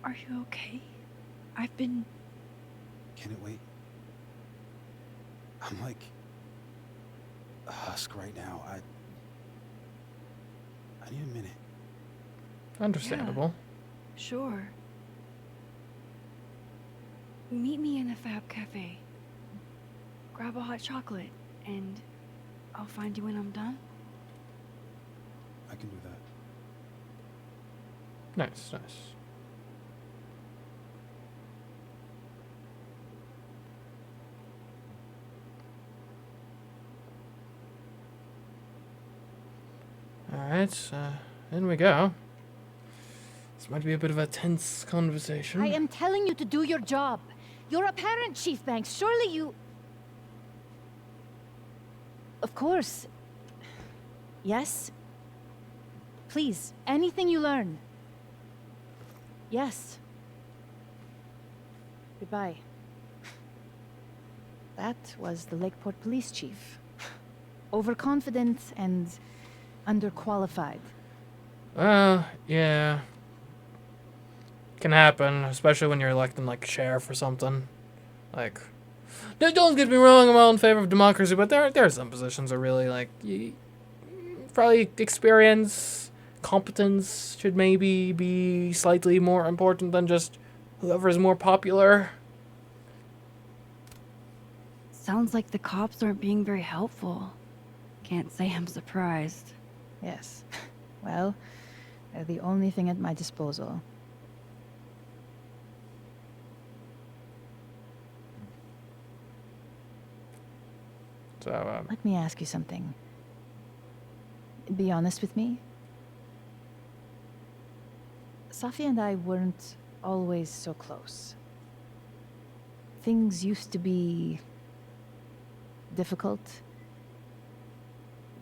Are you okay? I've been... Can it wait? I'm like a husk right now. I need a minute. Understandable. Yeah, sure. Meet me in a Fab Cafe. Grab a hot chocolate, and I'll find you when I'm done. I can do that. Nice. Alright, in we go. This might be a bit of a tense conversation. I am telling you to do your job. You're a parent, Chief Banks. Surely you... Of course. Yes? Please, anything you learn. Yes. Goodbye. That was the Lakeport Police Chief. Overconfident and underqualified. Yeah. Can happen, especially when you're electing, like, sheriff or something. Like, don't get me wrong, I'm all in favor of democracy, but there are some positions that really, like, probably experience, competence should maybe be slightly more important than just whoever's more popular. Sounds like the cops aren't being very helpful. Can't say I'm surprised. Yes. Well, they're the only thing at my disposal. So, Let me ask you something. Be honest with me. Safi and I weren't always so close. Things used to be difficult.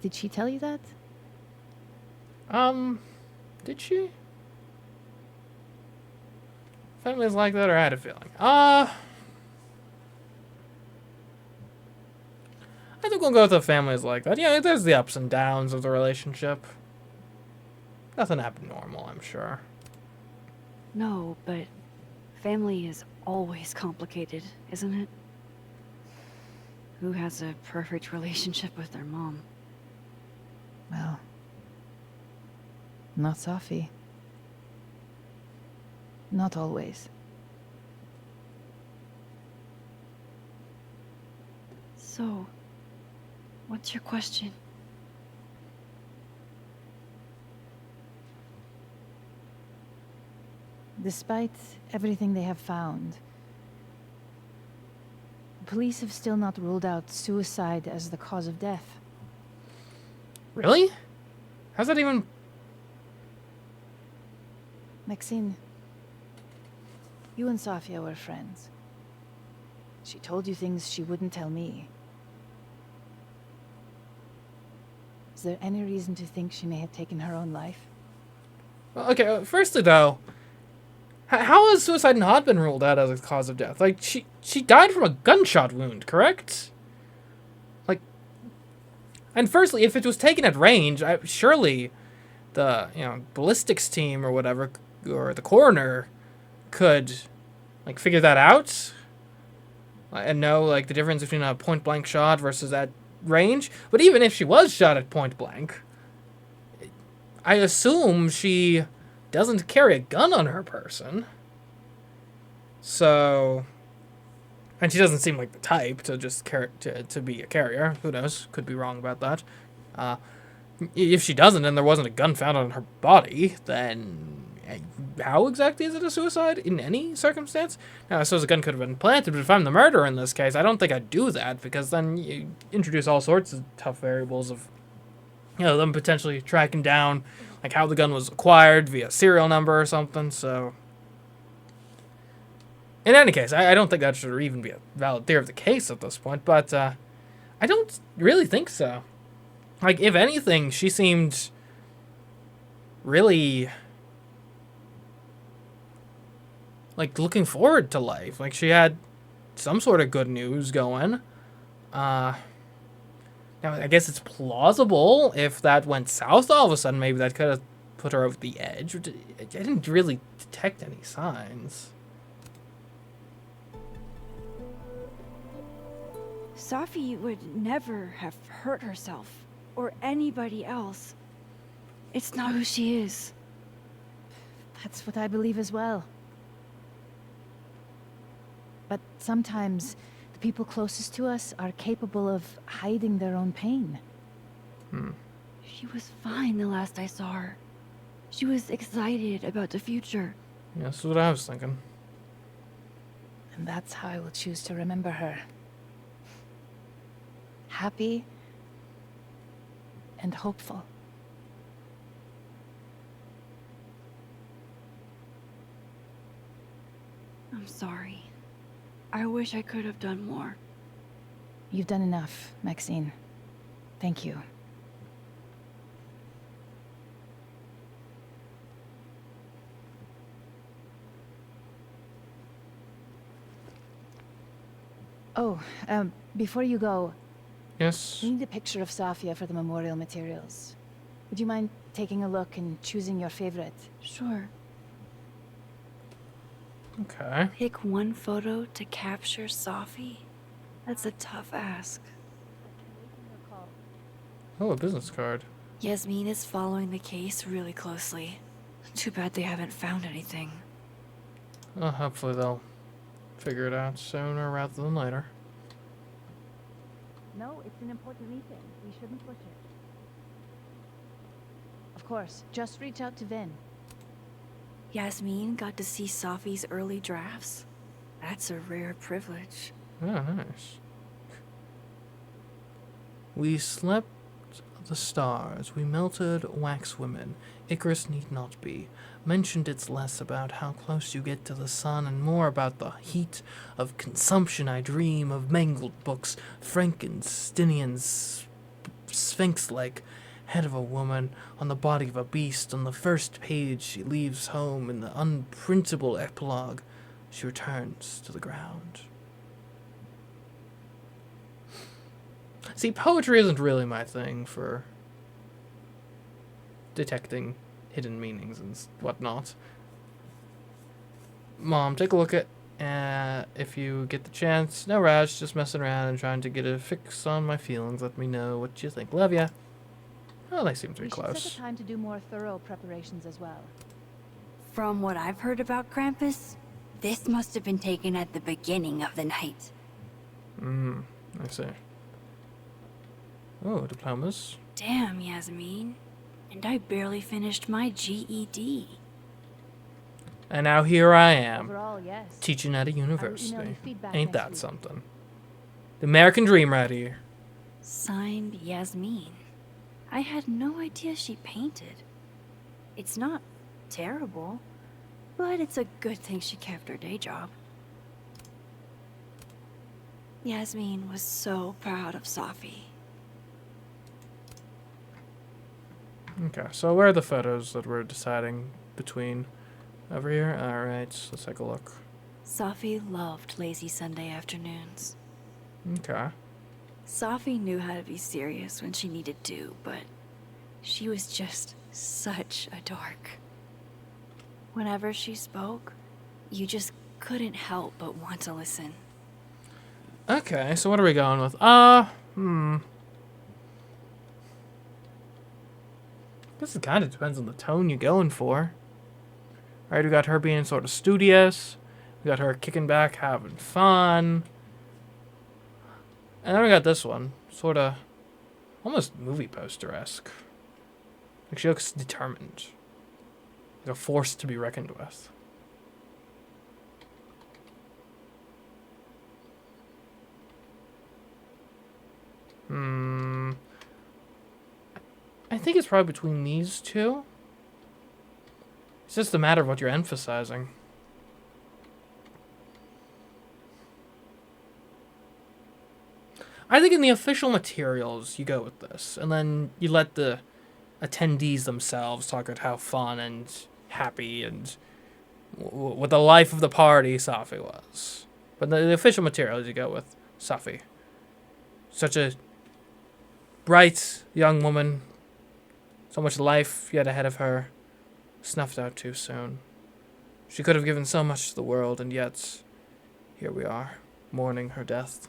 Did she tell you that? did she? Families like that, or I had a feeling. I think we'll go with the families like that. Yeah, there's the ups and downs of the relationship. Nothing abnormal, I'm sure. No, but family is always complicated, isn't it? Who has a perfect relationship with their mom? Well, not Safi. Not always. So, what's your question? Despite everything they have found, police have still not ruled out suicide as the cause of death. Really? How's that even... Maxine, you and Safia were friends. She told you things she wouldn't tell me. Is there any reason to think she may have taken her own life? Well, okay, firstly though, how has suicide not been ruled out as a cause of death? Like, she died from a gunshot wound, correct? Like, and firstly, if it was taken at range, surely the, ballistics team or whatever, or the coroner could, like, figure that out and know, like, the difference between a point-blank shot versus that range. But even if she was shot at point-blank, I assume she doesn't carry a gun on her person. So, and she doesn't seem like the type to just to be a carrier. Who knows? Could be wrong about that. If she doesn't and there wasn't a gun found on her body, then how exactly is it a suicide in any circumstance? Now, I suppose a gun could have been planted, but if I'm the murderer in this case, I don't think I'd do that, because then you introduce all sorts of tough variables of, them potentially tracking down, like, how the gun was acquired via serial number or something. So, in any case, I don't think that should even be a valid theory of the case at this point, but I don't really think so. Like, if anything, she seemed really, like, looking forward to life. Like, she had some sort of good news going. Now, I guess it's plausible if that went south all of a sudden. Maybe that could have put her over the edge. I didn't really detect any signs. Safi would never have hurt herself or anybody else. It's not who she is. That's what I believe as well. But sometimes the people closest to us are capable of hiding their own pain. She was fine the last I saw her. She was excited about the future. Yeah, that's what I was thinking. And that's how I will choose to remember her. Happy and hopeful. I'm sorry. I wish I could have done more. You've done enough, Maxine. Thank you. Oh, before you go, Yes. we need a picture of Safia for the memorial materials. Would you mind taking a look and choosing your favorite? Sure. Okay. Pick one photo to capture Safi? That's a tough ask. Oh, a business card. Yasmin is following the case really closely. Too bad they haven't found anything. Well, hopefully they'll figure it out sooner rather than later. No, it's an important meeting. We shouldn't push it. Of course, just reach out to Vin. Yasmin got to see Safi's early drafts. That's a rare privilege. Oh, nice. We slept the stars, we melted wax women. Icarus need not be. Mentioned it's less about how close you get to the sun and more about the heat of consumption. I dream of mangled books, Frankensteinian's sphinx-like head of a woman on the body of a beast. On the first page she leaves home. In the unprintable epilogue she returns to the ground. See, poetry isn't really my thing for detecting hidden meanings and whatnot. Mom, take a look at if you get the chance. No rush, just messing around and trying to get a fix on my feelings. Let me know what you think. Love ya. Oh, they seem to be We should close. set a time to do more thorough preparations as well. From what I've heard about Krampus, this must have been taken at the beginning of the night. I see. Oh, diplomas. Damn, Yasmin. And I barely finished my GED. And now here I am, Overall, yes. teaching at a I'll let you know university. the feedback Ain't next that week. something? The American dream right here. Signed, Yasmin. I had no idea she painted. It's not terrible, but it's a good thing she kept her day job. Yasmin was so proud of Safi. Okay, so where are the photos that we're deciding between? Over here? Alright, let's take a look. Safi loved lazy Sunday afternoons. Okay. Safi knew how to be serious when she needed to, but she was just such a dork. Whenever she spoke, you just couldn't help but want to listen. Okay, so what are we going with? Guess it kind of depends on the tone you're going for. Alright, we got her being sort of studious. We got her kicking back, having fun. And then we got this one. Sort of almost movie poster-esque. Like she looks determined. Like a force to be reckoned with. I think it's probably between these two. It's just a matter of what you're emphasizing. I think in the official materials, you go with this. And then you let the attendees themselves talk about how fun and happy and what the life of the party Safi was. But the official materials, you go with Safi. Such a bright young woman. So much life yet ahead of her. Snuffed out too soon. She could have given so much to the world, and yet, here we are, mourning her death.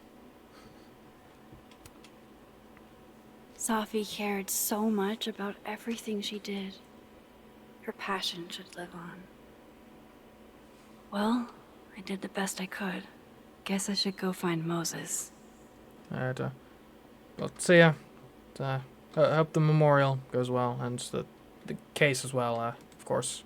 Safi cared so much about everything she did. Her passion should live on. Well, I did the best I could. Guess I should go find Moses. Alright, well, see ya. Hope the memorial goes well, and the case as well, of course.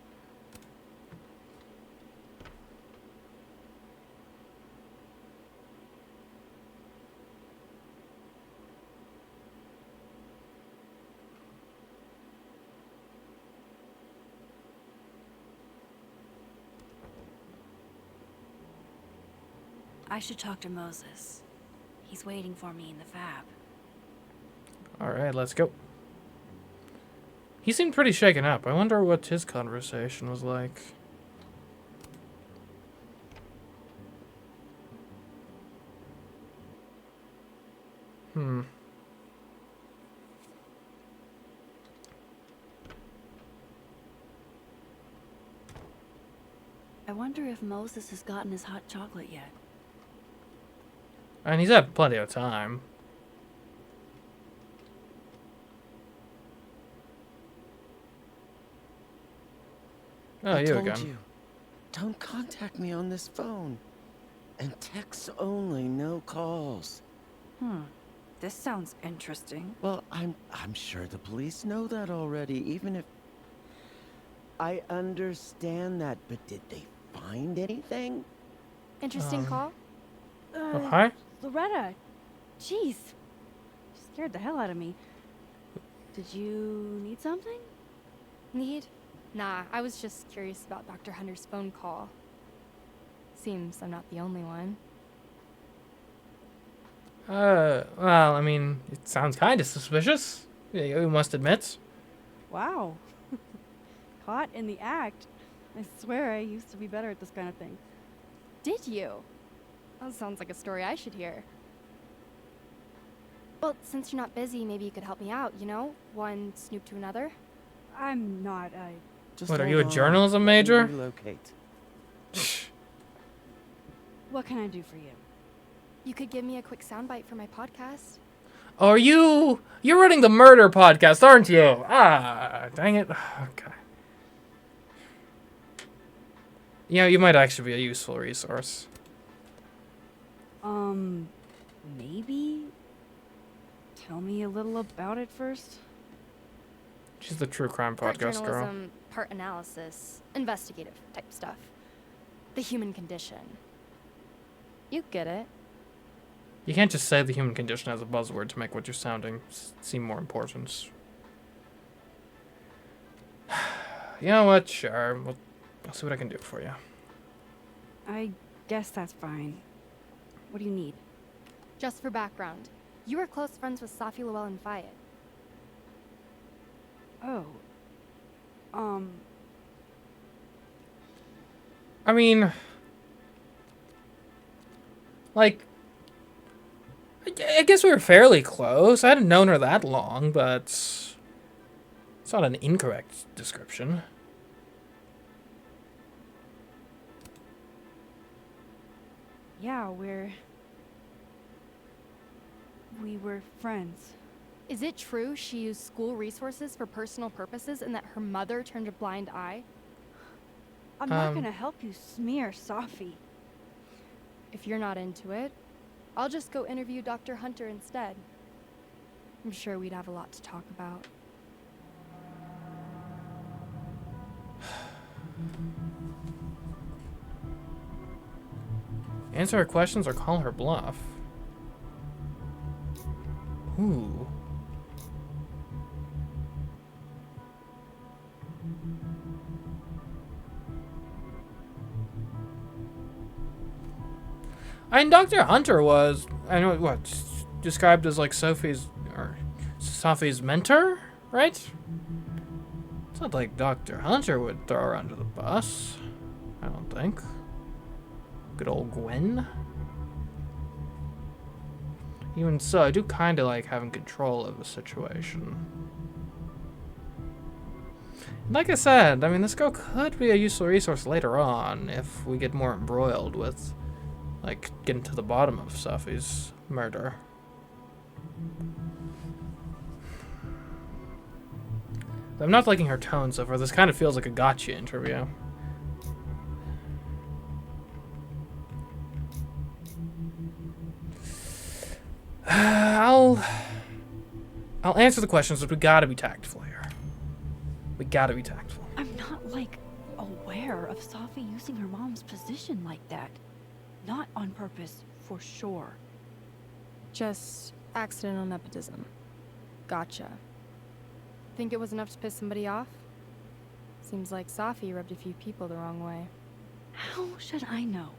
I should talk to Moses. He's waiting for me in the fab. Alright, let's go. He seemed pretty shaken up. I wonder what his conversation was like. I wonder if Moses has gotten his hot chocolate yet. And he's had plenty of time. Oh, I you told again. you, don't contact me on this phone. And texts only, no calls. This sounds interesting. Well, I'm sure the police know that already, even if... I understand that, but did they find anything? Interesting call. Oh, hi? Loretta, jeez, you scared the hell out of me. Did you need something? Need? Nah, I was just curious about Dr. Hunter's phone call. Seems I'm not the only one. Well, I mean, it sounds kind of suspicious. Yeah, you must admit. Wow. Caught in the act. I swear I used to be better at this kind of thing. Did you? That sounds like a story I should hear. Well, since you're not busy, maybe you could help me out, you know? One snoop to another. I'm not, Just What, are hold you a on. journalism Let me major? relocate. What can I do for you? You could give me a quick soundbite for my podcast. Oh, you're running the murder podcast, aren't you? Ah, dang it. Okay. Yeah, you might actually be a useful resource. Maybe? Tell me a little about it first. She's the true crime Part podcast girl. journalism, part analysis, investigative type stuff. The human condition. You get it. You can't just say the human condition as a buzzword to make what you're sounding seem more important. You know what? Sure. I'll see what I can do for you. I guess that's fine. What do you need? Just for background, you were close friends with Safi, Llewellyn, and Fayed. Oh. I mean, like, I guess we were fairly close. I hadn't known her that long, but it's not an incorrect description. Yeah, we were friends. Is it true she used school resources for personal purposes and that her mother turned a blind eye? I'm not gonna help you smear Safi. If you're not into it, I'll just go interview Dr. Hunter instead. I'm sure we'd have a lot to talk about. Answer her questions or call her bluff. Ooh. And Dr. Hunter was, I know what, described as like Safi's mentor, right? It's not like Dr. Hunter would throw her under the bus. I don't think. Good old Gwen. Even so, I do kind of like having control of the situation. Like I said, I mean, this girl could be a useful resource later on if we get more embroiled with, like, getting to the bottom of Safi's murder. I'm not liking her tone so far. This kind of feels like a gotcha interview. I'll answer the questions, but we gotta be tactful here. We gotta be tactful. I'm not, like, aware of Safi using her mom's position like that. Not on purpose, for sure. Just accidental nepotism. Gotcha. Think it was enough to piss somebody off? Seems like Safi rubbed a few people the wrong way. How should I know?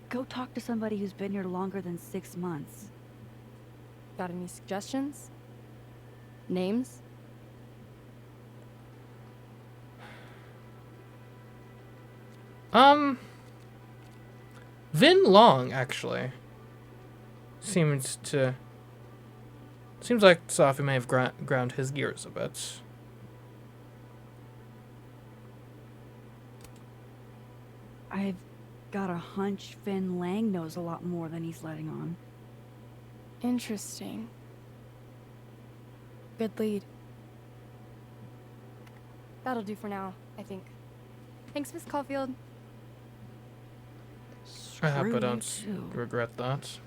Go talk to somebody who's been here longer than 6 months. Got any suggestions? Names? Vin Long, actually. Seems like Safi may have ground his gears a bit. I've got a hunch Finn Lang knows a lot more than he's letting on. Interesting. Good lead. That'll do for now, I think. Thanks, Miss Caulfield. I hope Screw I don't you too. regret that.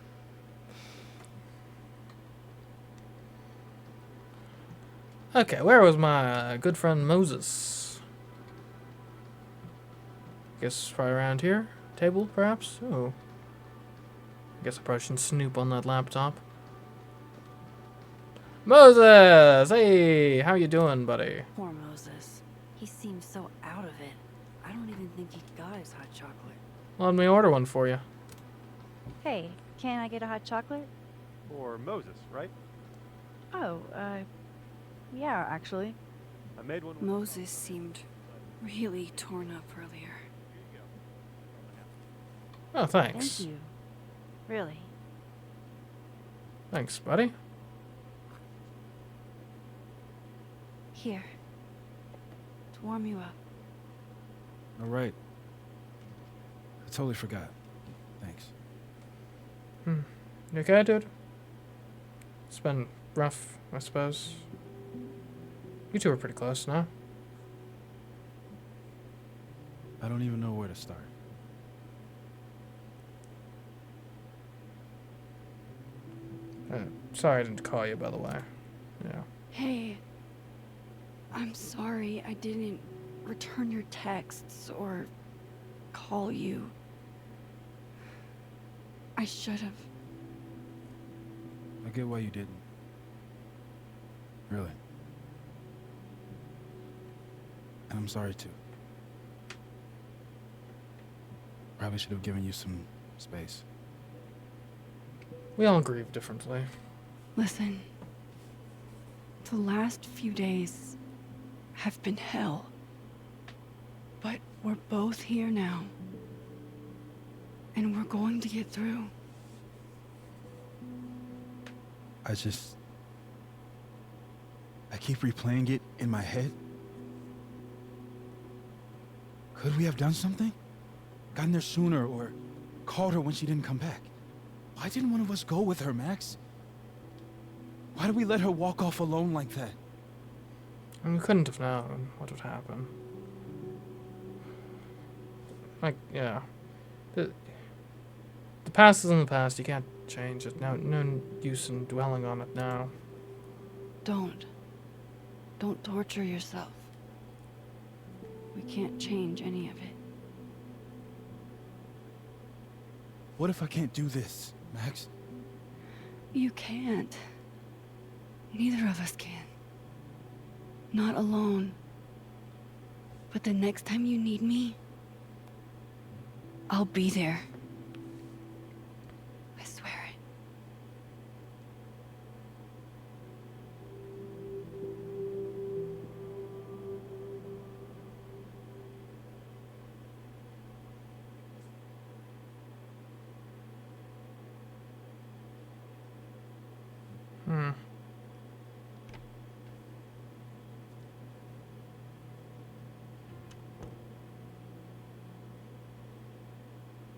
Okay, where was my good friend Moses? Guess probably around here? Table, perhaps? Oh. Guess I probably shouldn't snoop on that laptop. Moses! Hey! How you doing, buddy? Poor Moses. He seems so out of it. I don't even think he got his hot chocolate. Let me order one for you. Hey, can I get a hot chocolate? Or Moses, right? Oh, yeah, actually. I made one. Moses seemed really torn up earlier. Oh, thanks. Thank you. Really. Thanks, buddy. Here. To warm you up. All right. I totally forgot. Thanks. You okay, dude? It's been rough, I suppose. You two were pretty close, no? I don't even know where to start. Sorry I didn't call you, by the way. Yeah. Hey. I'm sorry I didn't return your texts or call you. I should have. I get why you didn't. Really. And I'm sorry too. Probably should have given you some space. We all grieve differently. Listen. The last few days have been hell. But we're both here now. And we're going to get through. I keep replaying it in my head. Could we have done something? Gotten there sooner or called her when she didn't come back? Why didn't one of us go with her, Max? Why did we let her walk off alone like that? And we couldn't have known what would happen. Like, yeah. The past is in the past. You can't change it. No use in dwelling on it now. Don't torture yourself. We can't change any of it. What if I can't do this, Max? You can't. Neither of us can. Not alone. But the next time you need me, I'll be there. I swear it.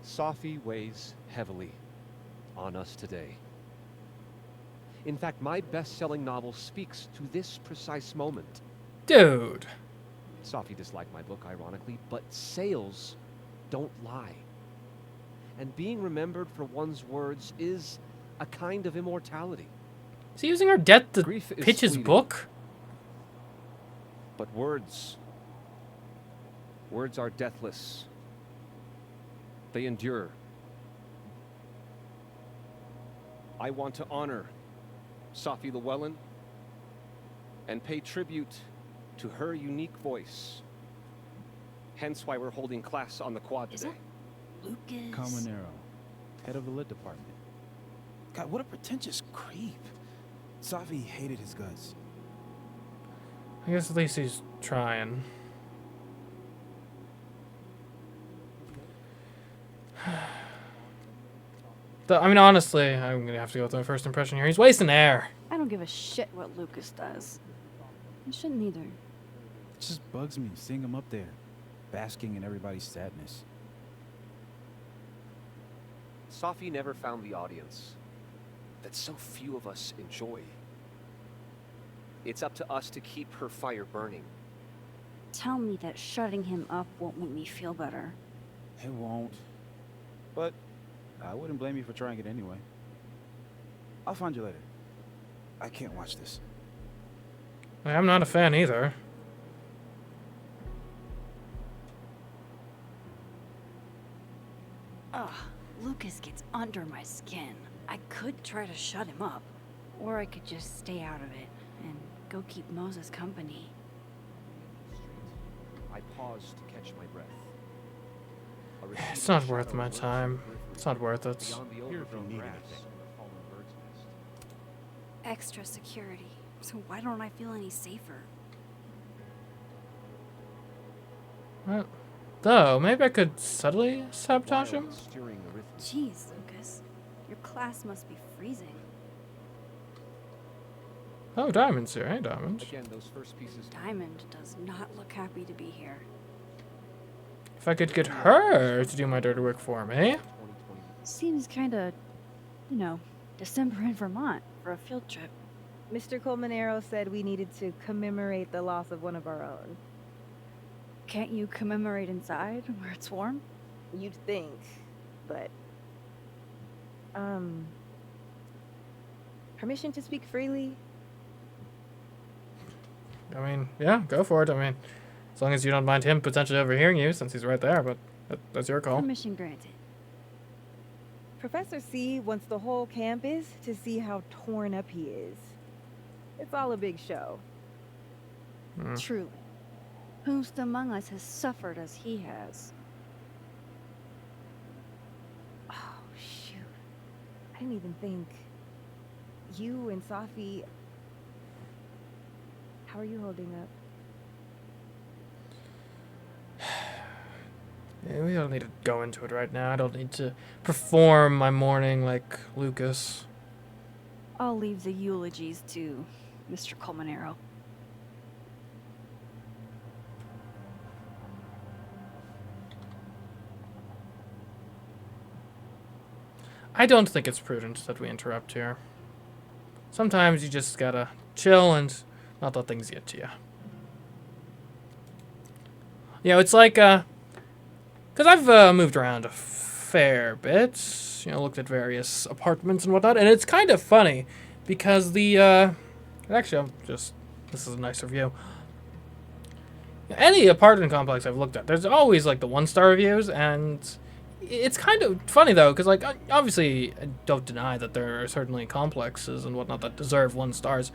Safi weighs heavily on us today. In fact, my best-selling novel speaks to this precise moment. Dude. Safi disliked my book, ironically, but sales don't lie. And being remembered for one's words is a kind of immortality. Is he using her death to Grief is pitch his fleeting. book? But words are deathless. They endure. I want to honor Safi Llewellyn and pay tribute to her unique voice. Hence why we're holding class on the quad Is today. that Lucas? Caminero, head of the lit department. God, what a pretentious creep. Safi hated his guts. I guess at least he's trying. I mean, honestly, I'm gonna have to go with my first impression here. He's wasting air. I don't give a shit what Lucas does. You shouldn't either. It just bugs me seeing him up there, basking in everybody's sadness. Safi never found the audience that so few of us enjoy. It's up to us to keep her fire burning. Tell me that shutting him up won't make me feel better. It won't. But I wouldn't blame you for trying it anyway. I'll find you later. I can't watch this. I'm not a fan either. Ugh, Lucas gets under my skin. I could try to shut him up, or I could just stay out of it and go keep Moses company. I paused to catch my breath. It's not worth my time. It's not worth it. Here if you need anything. Extra security, so why don't I feel any safer? Well, though, maybe I could subtly sabotage him? Jeez, Lucas, your class must be freezing. Oh, Diamond's here. Hey, Diamond. Again, those first pieces. Diamond does not look happy to be here. If I could get her to do my dirty work for me. Seems kinda, December in Vermont for a field trip. Mr. Colmenero said we needed to commemorate the loss of one of our own. Can't you commemorate inside where it's warm? You'd think, but... Permission to speak freely? I mean, yeah, go for it. I mean, as long as you don't mind him potentially overhearing you, since he's right there, but that's your call. Permission granted. Professor C wants the whole campus to see how torn up he is. It's all a big show. Truly. Who's among us has suffered as he has? Oh, shoot. I didn't even think. You and Safi... How are you holding up? Yeah, we don't need to go into it right now. I don't need to perform my mourning like Lucas. I'll leave the eulogies to Mr. Colmenero. I don't think it's prudent that we interrupt here. Sometimes you just gotta chill and not let things get to you. You know, it's like, because I've moved around a fair bit, looked at various apartments and whatnot, and it's kind of funny because actually, this is a nicer view. Any apartment complex I've looked at, there's always, like, the one-star reviews, and it's kind of funny, though, because, like, obviously, I don't deny that there are certainly complexes and whatnot that deserve 1 stars,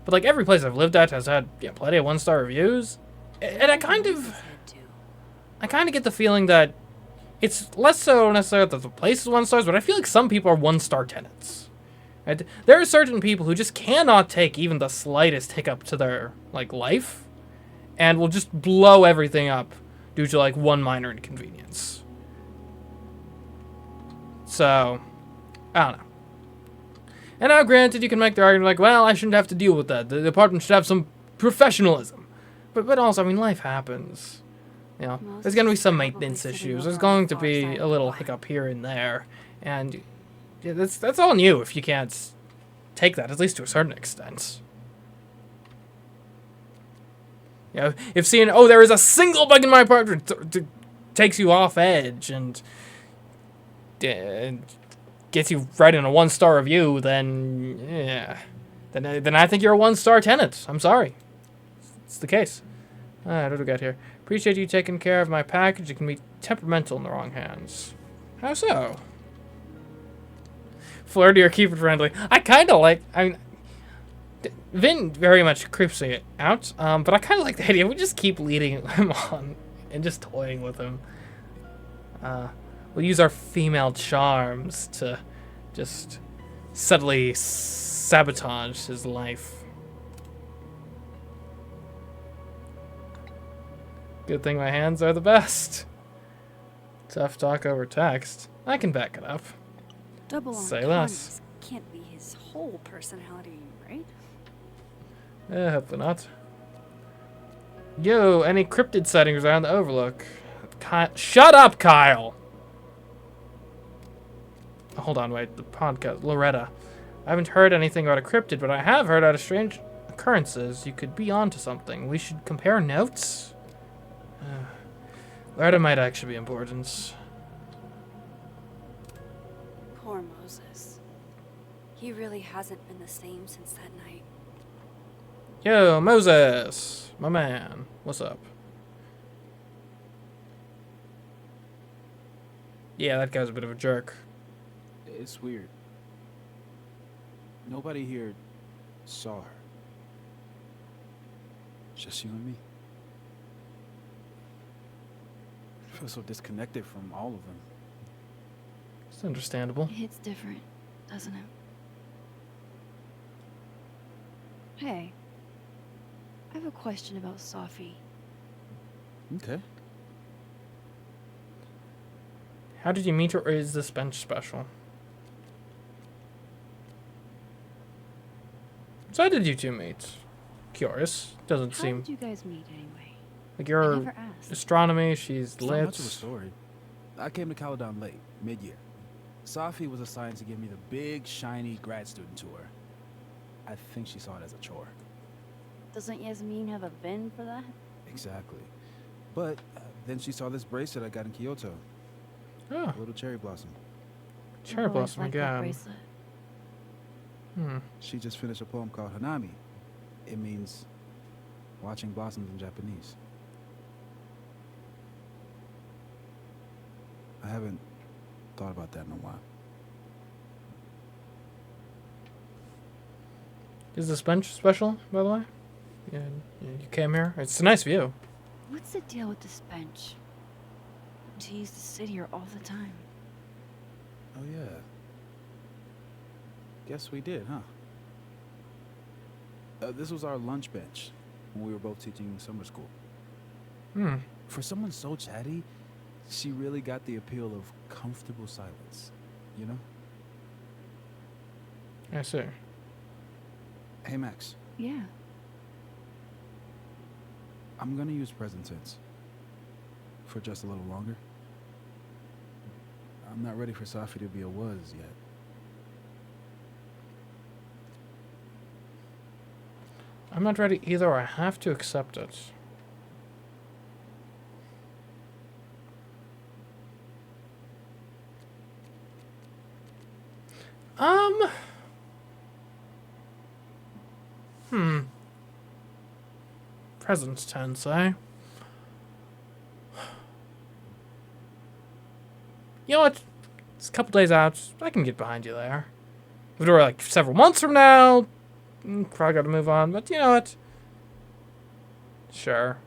but, like, every place I've lived at has had plenty of 1-star reviews, and I kind of get the feeling that it's less so necessarily that the place is 1 stars, but I feel like some people are 1-star tenants. Right? There are certain people who just cannot take even the slightest hiccup to their, like, life, and will just blow everything up due to, like, one minor inconvenience. So, I don't know. And now, granted, you can make the argument like, well, I shouldn't have to deal with that. The department should have some professionalism. But also, I mean, life happens. You know, Moses there's going to be is some probably maintenance sitting issues. over There's on going the to far be side a of little the line. hiccup here and there, and yeah, that's all on you if you can't take that, at least to a certain extent. You know, if seeing, oh, there is a single bug in my apartment takes you off edge and gets you right in a 1-star review, then yeah, then I think you're a 1-star tenant. I'm sorry, it's the case. What do we got here? Appreciate you taking care of my package. It can be temperamental in the wrong hands. How so? Flirty or keep it friendly. I kind of like. I mean, Vin very much creeps me out. But I kind of like the idea. We just keep leading him on and just toying with him. We'll use our female charms to just subtly sabotage his life. Good thing my hands are the best. Tough talk over text. I can back it up. Double Say entendres less. can't be his whole personality, right? Hopefully not. Yo, any cryptid sightings around the Overlook? Shut up, Kyle! Oh, hold on, wait. The podcast. Loretta. I haven't heard anything about a cryptid, but I have heard out of strange occurrences. You could be onto something. We should compare notes? Loretta might actually be important. Poor Moses. He really hasn't been the same since that night. Yo, Moses! My man. What's up? Yeah, that guy's a bit of a jerk. It's weird. Nobody here saw her. Just you and me. I feel so disconnected from all of them. It's understandable. It hits different, doesn't it? Hey, I have a question about Safi. Okay. How did you meet her, or is this bench special? So how did you two meet? Curious. Doesn't How seem did you guys meet anyway? like I you're never asked. astronomy. She's It's not lit. much of a story. I came to Caledon late, mid-year. Safi was assigned to give me the big, shiny grad student tour. I think she saw it as a chore. Doesn't Yasmin have a bin for that? Exactly. But then she saw this bracelet I got in Kyoto. Oh, A little cherry blossom. cherry I've always blossom liked that again. bracelet. She just finished a poem called Hanami. It means watching blossoms in Japanese. I haven't thought about that in a while. Is this bench special, by the way? Yeah, you came here. It's a nice view. What's the deal with this bench? She used to sit here all the time. Oh yeah. Guess we did, huh? This was our lunch bench when we were both teaching summer school. For someone so chatty, she really got the appeal of comfortable silence, you know? I see. Hey Max, Yeah. I'm gonna use present tense for just a little longer. I'm not ready for Safi to be a was yet. I'm not ready either, or I have to accept it. Present tense, eh? You know what? It's a couple days out. I can get behind you there. If it were like several months from now, probably got to move on. But you know what? Sure.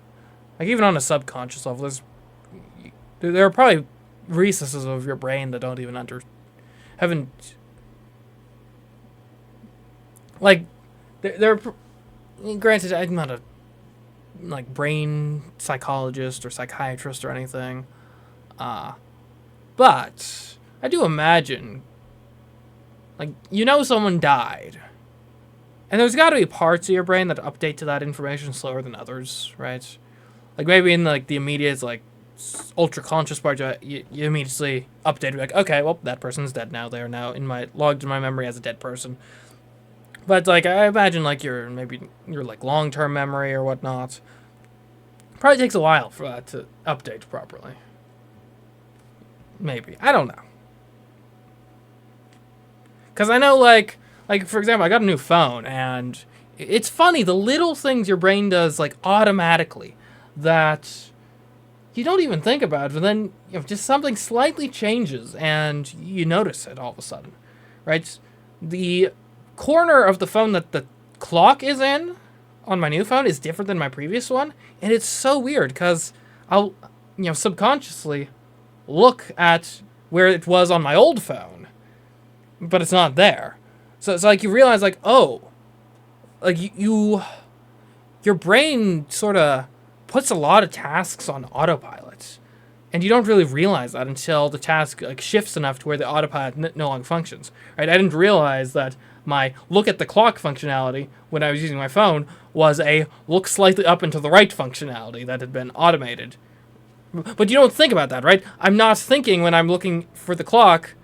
Like even on a subconscious level, there are probably recesses of your brain that don't even haven't. Like, granted, I'm not a brain psychologist or psychiatrist or anything, but I do imagine, someone died, and there's got to be parts of your brain that update to that information slower than others, right? Like maybe in like the immediate like ultra conscious part, you immediately update like, okay, well that person's dead now. They are now logged in my memory as a dead person. But like I imagine like your like long-term memory or whatnot probably takes a while for that to update properly. Maybe, I don't know. Cause I know like for example, I got a new phone and it's funny the little things your brain does like automatically that you don't even think about it, but then just something slightly changes and you notice it all of a sudden, right? The corner of the phone that the clock is in on my new phone is different than my previous one, and it's so weird because I'll subconsciously look at where it was on my old phone, but it's not there. So it's like you realize like, oh, like your brain sort of puts a lot of tasks on autopilot, and you don't really realize that until the task like shifts enough to where the autopilot no longer functions. Right? I didn't realize that my look at the clock functionality when I was using my phone was a look slightly up and to the right functionality that had been automated. But you don't think about that, right? I'm not thinking when I'm looking for the clock.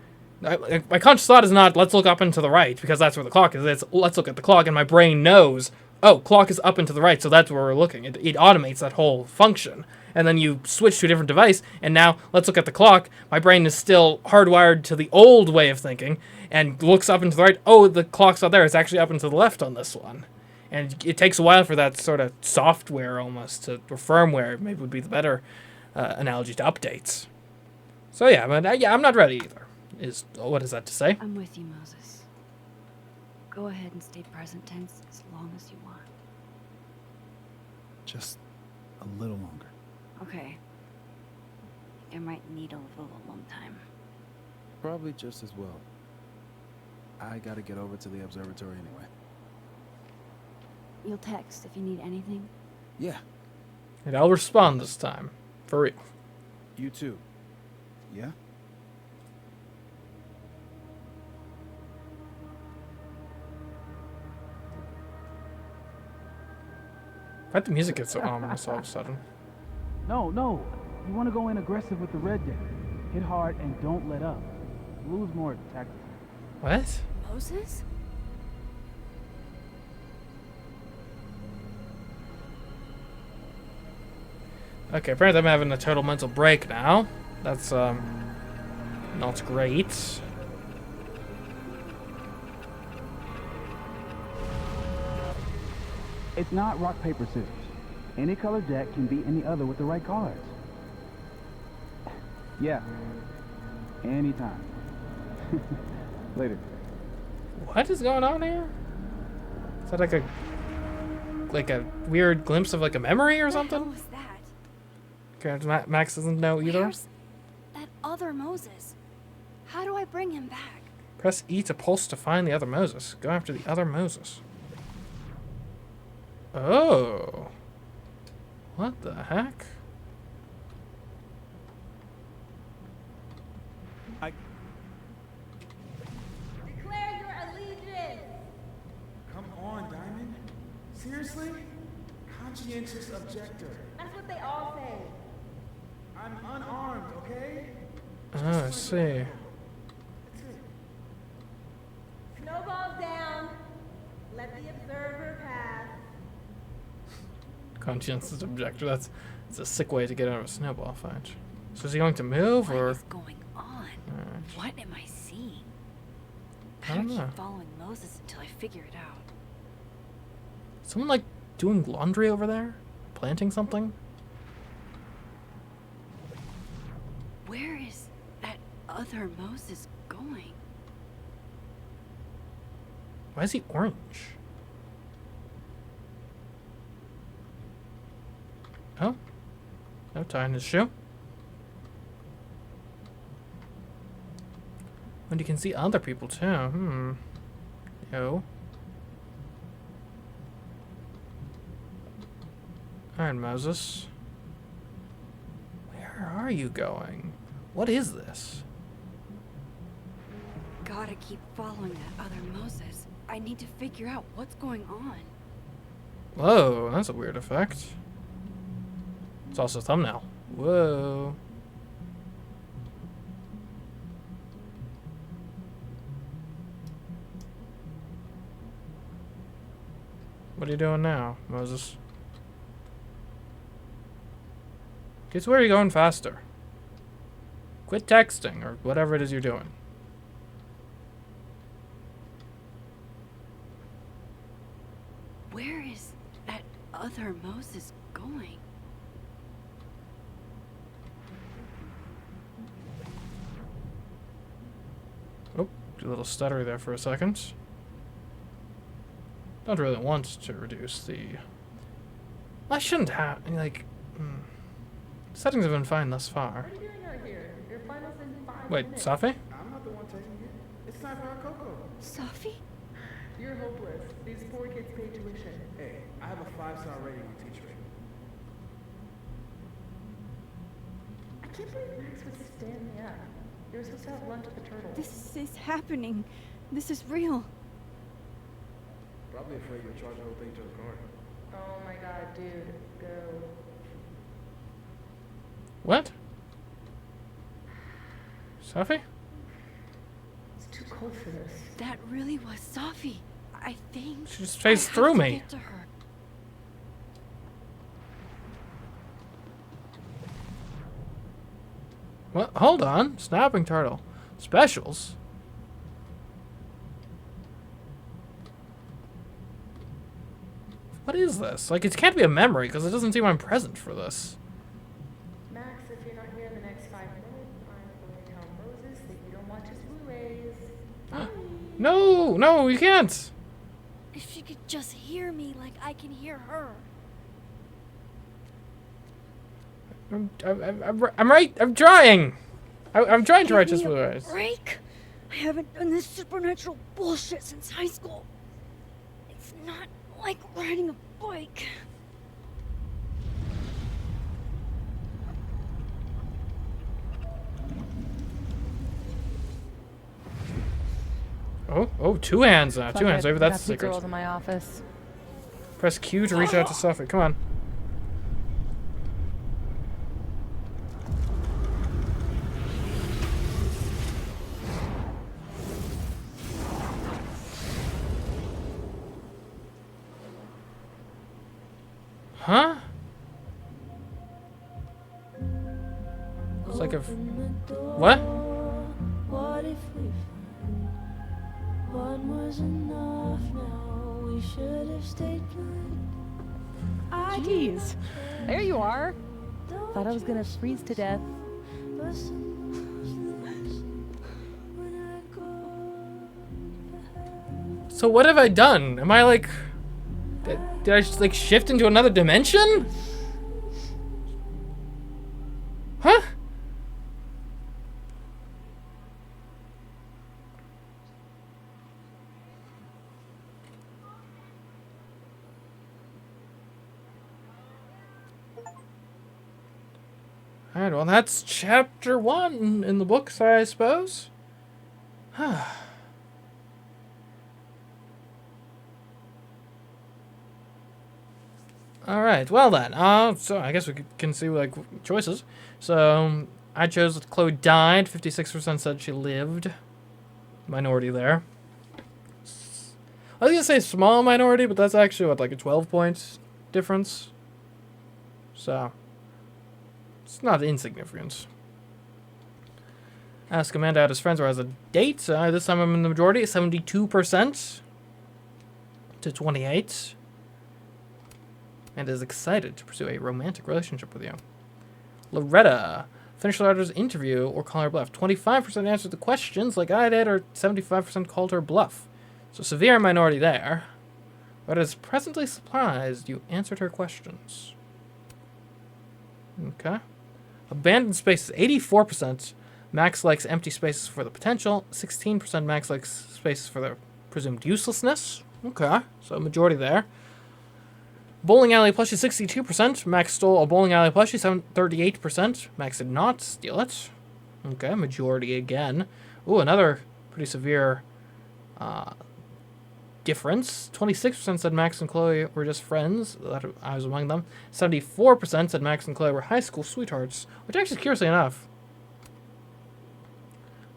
My conscious thought is not, let's look up and to the right, because that's where the clock is. It's, let's look at the clock, and my brain knows, oh, clock is up and to the right, so that's where we're looking. It automates that whole function. And then you switch to a different device, and now let's look at the clock. My brain is still hardwired to the old way of thinking, and looks up and to the right. Oh, the clock's not there. It's actually up and to the left on this one. And it takes a while for that sort of software almost, or firmware, maybe would be the better analogy to updates. So yeah, but I'm not ready either. What is that to say? I'm with you, Moses. Go ahead and stay present tense as long as you want. Just a little longer. Okay. I might need a little alone time. Probably just as well. I gotta get over to the observatory anyway. You'll text if you need anything? Yeah. And I'll respond this time. For real. You too. Yeah? Why'd the music get so ominous all of a sudden? No. You want to go in aggressive with the red deck. Hit hard and don't let up. Blue's more tactical. What? Moses? Okay, apparently I'm having a total mental break now. That's, not great. It's not rock, paper, scissors. Any color deck can beat any other with the right cards. Yeah. Anytime. Later. What is going on here? Is that like a weird glimpse of like a memory or something? What was that? Okay, Max doesn't know either. Where's that other Moses? How do I bring him back? Press E to pulse to find the other Moses. Go after the other Moses. Oh. What the heck? Declare your allegiance! Come on, Diamond. Seriously? Conscientious objector. That's what they all say. I'm unarmed, okay? Oh, I see. Snowballs down. Let the observer pass. Conscientious objector. That's a sick way to get out of a snowball fight. So is he going to move or? What is going on? What am I seeing? I don't know. Keep following Moses until I figure it out. Someone like doing laundry over there? Planting something? Where is that other Moses going? Why is he orange? Oh, no tie in his shoe. And you can see other people too. Yo. Alright, Moses. Where are you going? What is this? Gotta keep following that other Moses. I need to figure out what's going on. Whoa, that's a weird effect. It's also a thumbnail. Whoa. What are you doing now, Moses? Guess where are you going faster? Quit texting, or whatever it is you're doing. Where is that other Moses going? Oh, a little stuttery there for a second. Don't really want to reduce the... I shouldn't have, like... Settings have been fine thus far. What are you doing out here? Your finals in 5 Wait, minutes. Safi? I'm not the one taking it. It's time for our Coco. Safi? You're hopeless. These poor kids pay tuition. Hey, I have a 5-star rating on teacher rating. I can't believe Max would stand me up. You were supposed to have lunch at the Turtle. This is happening. This is real. Probably afraid you'll charge the whole thing to the car. Oh my god, dude. Go. What? Safi? It's too cold for this. That really was Safi. I think. She just phased I have through to me. get to her. What? Hold on. Snapping turtle. Specials? What is this? Like, it can't be a memory, because it doesn't seem I'm present for this. Max, if you're not here in the next 5 minutes, I'm going to tell Moses that you don't watch his Blu-rays. No! No, you can't! If she could just hear me like I can hear her. I'm right. I'm trying! I'm trying to write Give this me a Blu-rays. break. I haven't done this supernatural bullshit since high school. It's not like riding a bike. Oh, two hands now. Two hands. Maybe that's the Got girls secret. in my office. Press Q to reach out to Safi. Come on. Huh? It's like a... What? What if we found one was enough now? We should have stayed blind. Jeez. There you are. Thought I was gonna freeze to death. So what have I done? Am I like... Did I just like shift into another dimension? Huh? Alright, well that's chapter 1 in the books, I suppose. Alright, well then, so I guess we can see like choices. So, I chose that Chloe died, 56% said she lived. Minority there. I was gonna say small minority, but that's actually what, like a 12-point difference? So, it's not insignificant. Ask Amanda out as friends or as a date. This time I'm in the majority, 72% to 28%. And is excited to pursue a romantic relationship with you. Loretta, finish Loretta's interview or call her bluff. 25% answered the questions like I did, or 75% called her bluff. So severe minority there. Loretta is presently surprised you answered her questions. Okay. Abandoned spaces, 84%. Max likes empty spaces for the potential. 16% Max likes spaces for their presumed uselessness. Okay, so majority there. Bowling alley plushie, 62%. Max stole a bowling alley plushie, 38%. Max did not steal it. Okay, majority again. Ooh, another pretty severe difference. 26% said Max and Chloe were just friends. That I was among them. 74% said Max and Chloe were high school sweethearts, which actually, curiously enough,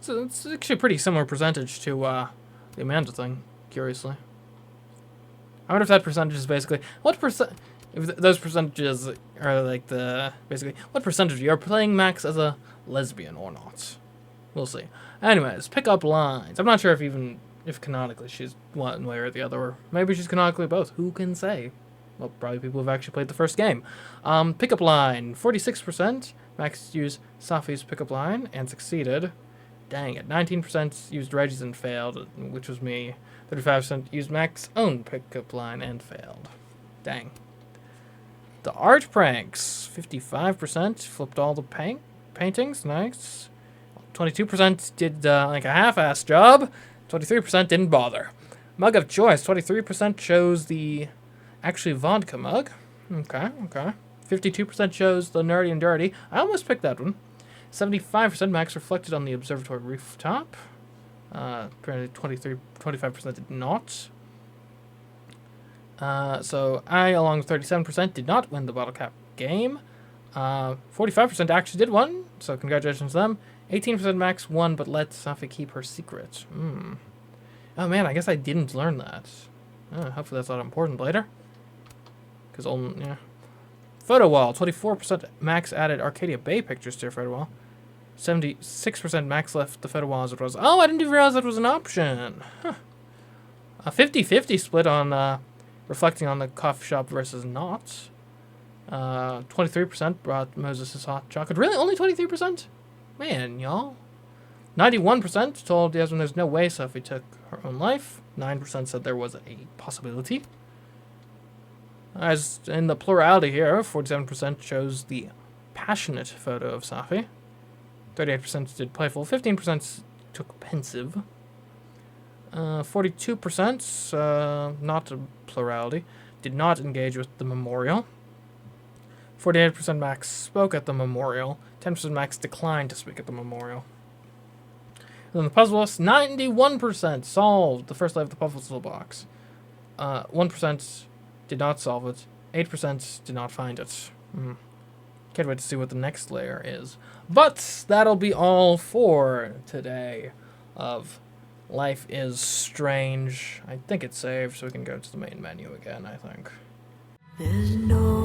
so it's actually a pretty similar percentage to the Amanda thing, curiously. I wonder if that percentage is basically, what percent, if those percentages are like the, basically, what percentage you are playing Max as a lesbian or not. We'll see. Anyways, pickup lines. I'm not sure if canonically she's one way or the other, or maybe she's canonically both. Who can say? Well, probably people who've actually played the first game. Pickup line, 46%. Max used Safi's pickup line and succeeded. Dang it. 19% used Reggie's and failed, which was me. 35% used Max's own pickup line and failed. Dang. The art pranks, 55% flipped all the paintings. Nice. 22% did like a half-assed job. 23% didn't bother. Mug of choice, 23% chose the actually vodka mug. Okay. 52% chose the nerdy and dirty. I almost picked that one. 75% Max reflected on the observatory rooftop. Apparently 25% did not. So I, along with 37%, did not win the bottle cap game. 45% actually did win, so congratulations to them. 18% Max won, but let Safi keep her secret. Oh man, I guess I didn't learn that. Hopefully that's not important later. Because, yeah. Photo wall, 24% Max added Arcadia Bay pictures to her photo wall. 76% Max left the photo wall as it was. Oh, I didn't even realize that was an option. Huh. A 50-50 split on reflecting on the coffee shop versus not. 23% brought Moses' hot chocolate. Really? Only 23%? Man, y'all. 91% told Yasmin there's no way Safi took her own life. 9% said there was a possibility. As in the plurality here, 47% chose the passionate photo of Safi. 38% did playful. 15% took pensive. 42%, not a plurality, did not engage with the memorial. 48% Max spoke at the memorial. 10% Max declined to speak at the memorial. And then the puzzle list, 91% solved the first layer of the puzzle box. 1% did not solve it. 8% did not find it. Can't wait to see what the next layer is. But that'll be all for today of Life is Strange. I think it's saved, so we can go to the main menu again, I think. There's no